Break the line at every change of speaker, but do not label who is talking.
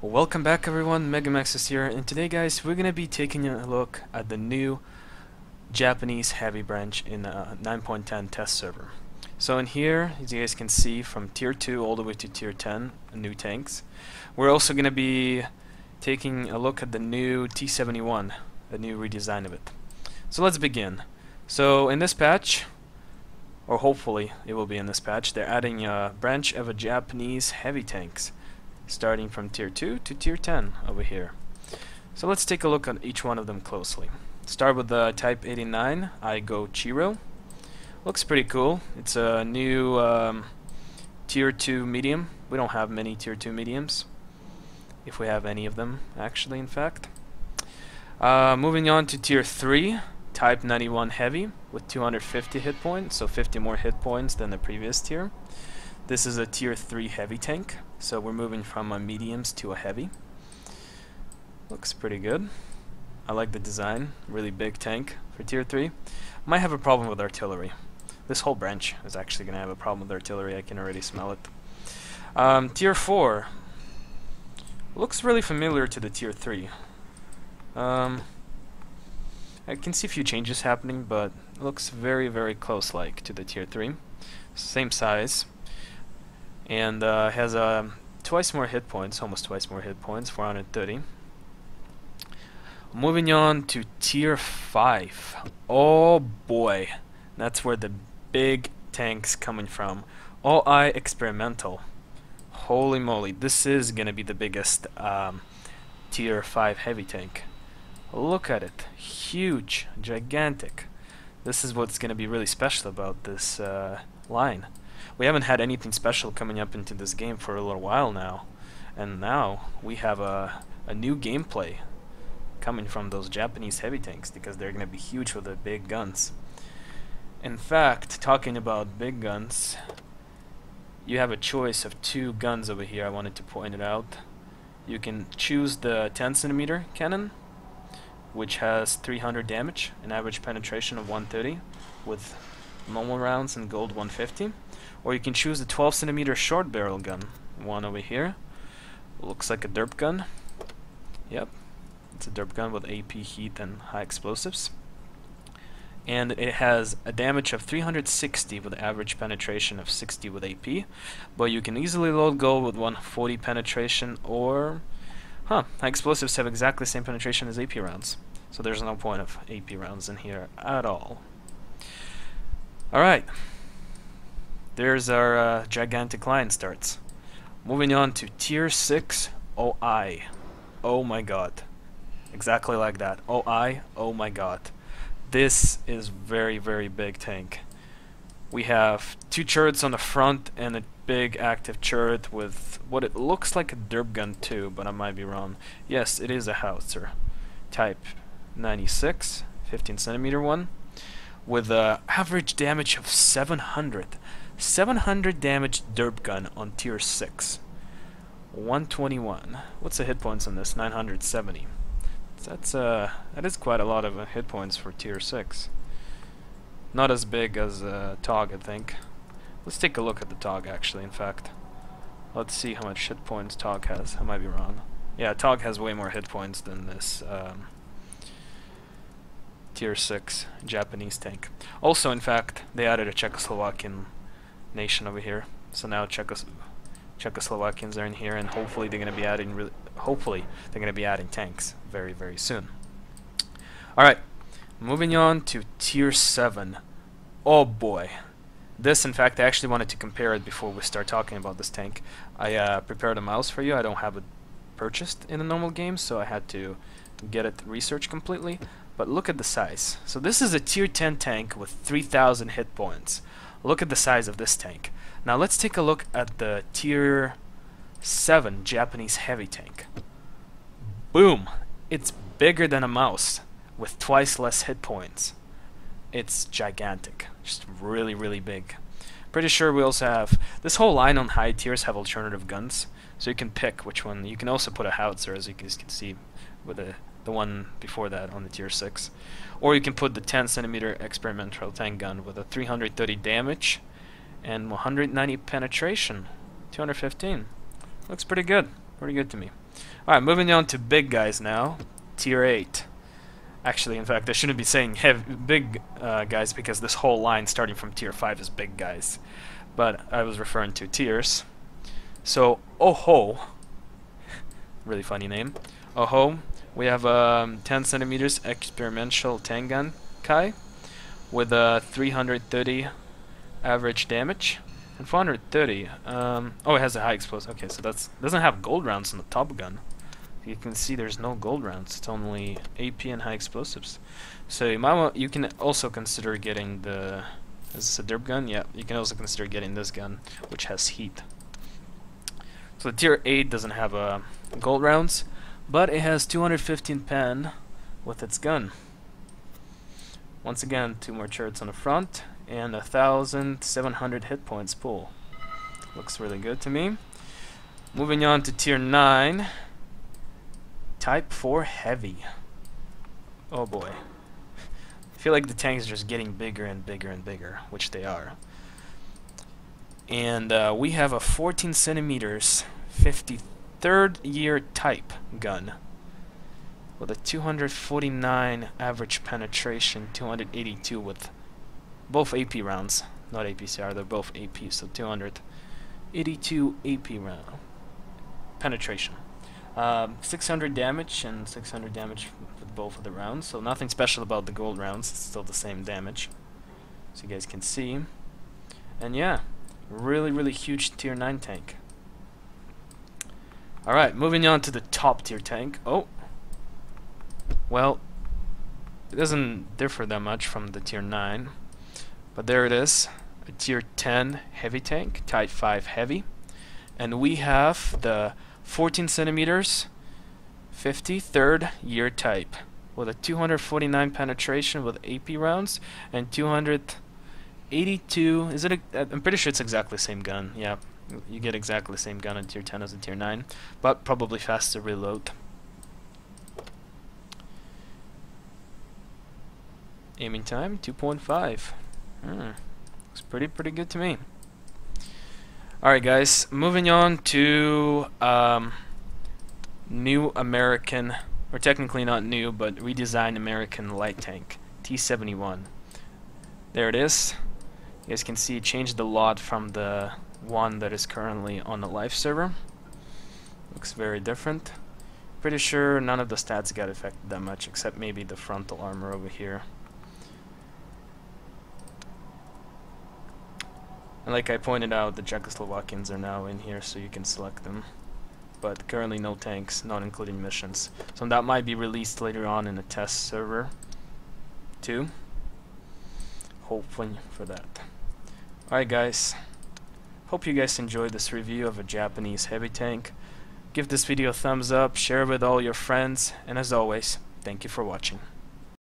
Welcome back everyone, MegaMaxs here, and today guys we're gonna be taking a look at the new Japanese heavy branch in 9.10 test server. So in here, as you guys can see, from tier 2 all the way to tier 10 new tanks. We're also gonna be taking a look at the new T71, the new redesign of it. So let's begin. So in this patch, or hopefully it will be in this patch, they're adding a branch of a Japanese heavy tanks, starting from tier 2 to tier 10 over here. So let's take a look at each one of them closely. Start with the Type 89 Igo Chiro. Looks pretty cool. It's a new tier 2 medium. We don't have many tier 2 mediums, if we have any of them actually, in fact. Moving on to tier 3 Type 91 Heavy with 250 hit points, so 50 more hit points than the previous tier. This is a tier 3 heavy tank, so we're moving from a mediums to a heavy. Looks pretty good. I like the design, really big tank for tier 3. Might have a problem with artillery. This whole branch is actually going to have a problem with artillery, I can already smell it. Tier 4 looks really familiar to the tier 3. I can see a few changes happening, but it looks very, very close-like to the tier 3. Same size. And has twice more hit points, almost twice more hit points, 430. Moving on to tier 5. Oh boy, that's where the big tanks coming from. OI Experimental. Holy moly, this is gonna be the biggest tier 5 heavy tank. Look at it, huge, gigantic. This is what's gonna be really special about this line. We haven't had anything special coming up into this game for a little while now, and now we have a new gameplay coming from those Japanese heavy tanks, because they're going to be huge with the big guns. In fact, talking about big guns, you have a choice of 2 guns over here. I wanted to point it out. You can choose the 10cm cannon, which has 300 damage, an average penetration of 130 with normal rounds and gold 150. Or you can choose the 12cm short barrel gun, one over here. Looks like a derp gun. Yep, it's a derp gun with AP, heat, and high explosives. And it has a damage of 360 with average penetration of 60 with AP. But you can easily load gold with 140 penetration, or high explosives have exactly the same penetration as AP rounds. So there's no point of AP rounds in here at all. Alright. There's our gigantic line starts. Moving on to tier 6 OI. Oh my god. Exactly like that. OI, oh my god. This is very, very big tank. We have 2 turrets on the front and a big active turret with what it looks like a derp gun too, but I might be wrong. Yes, it is a howitzer. Type 96, 15cm one, with an average damage of 700. 700 damage derp gun on tier 6. 121. What's the hit points on this? 970. That is quite a lot of hit points for tier 6. Not as big as TOG, I think. Let's take a look at the TOG actually, in fact. Let's see how much hit points TOG has. I might be wrong. Yeah, TOG has way more hit points than this tier 6 Japanese tank. Also, in fact, they added a Czechoslovakian nation over here, so now Czechoslovakians are in here, and hopefully they're going to be adding tanks very, very soon. Alright, moving on to tier 7. Oh boy, this, in fact, I actually wanted to compare it before we start talking about this tank. I prepared a mouse for you. I don't have it purchased in a normal game, so I had to get it researched completely. But look at the size. So this is a tier 10 tank with 3,000 hit points. Look at the size of this tank. Now let's take a look at the tier 7 Japanese heavy tank. Boom! It's bigger than a mouse with twice less hit points. It's gigantic. Just really, really big. Pretty sure we also have... This whole line on high tiers have alternative guns, so you can pick which one. You can also put a howitzer, as you guys can see with the one before that on the tier 6. Or you can put the 10cm experimental tank gun with a 330 damage and 190 penetration. 215. Looks pretty good. Pretty good to me. Alright, moving on to big guys now. Tier 8. Actually, in fact, I shouldn't be saying big guys because this whole line starting from tier 5 is big guys. But I was referring to tiers. So, Oho. Really funny name. Oho. We have 10 centimeters experimental tank gun Kai with a 330 average damage and 430. Oh, it has a high explosive. Okay, so doesn't have gold rounds in the top gun. You can see there's no gold rounds. It's only AP and high explosives. So you can also consider getting the. Is this a derp gun? Yeah, you can also consider getting this gun, which has heat. So the tier 8 doesn't have gold rounds, but it has 215 pen with its gun. Once again, 2 more turrets on the front and 1,700 hit points pool. Looks really good to me. Moving on to tier 9. Type 4 heavy. Oh boy. I feel like the tanks are just getting bigger and bigger and bigger, which they are. And we have a 14 centimeters 53rd year type gun with a 249 average penetration, 282 with both AP rounds, not APCR, they're both AP, so 282 AP round penetration. 600 damage and 600 damage with both of the rounds, so nothing special about the gold rounds, it's still the same damage, so you guys can see. And yeah, really huge tier 9 tank. Alright, moving on to the top tier tank. Oh, well, it doesn't differ that much from the tier 9, but there it is, a tier 10 heavy tank, type 5 heavy, and we have the 14 centimeters 53rd year type with a 249 penetration with AP rounds and 282. Is it I'm pretty sure it's exactly the same gun. Yeah, you get exactly the same gun in tier 10 as in tier 9, but probably faster reload. Aiming time 2.5. Looks pretty good to me. Alright guys, moving on to new American, or technically not new, but redesigned American light tank, T-71. There it is. You guys can see it changed a lot from the one that is currently on the live server. Looks very different. Pretty sure none of the stats got affected that much, except maybe the frontal armor over here. And like I pointed out, the Czechoslovakians are now in here, so you can select them. But currently no tanks, not including missions. So that might be released later on in a test server too. Hoping for that. Alright guys, hope you guys enjoyed this review of a Japanese heavy tank. Give this video a thumbs up, share it with all your friends, and as always, thank you for watching.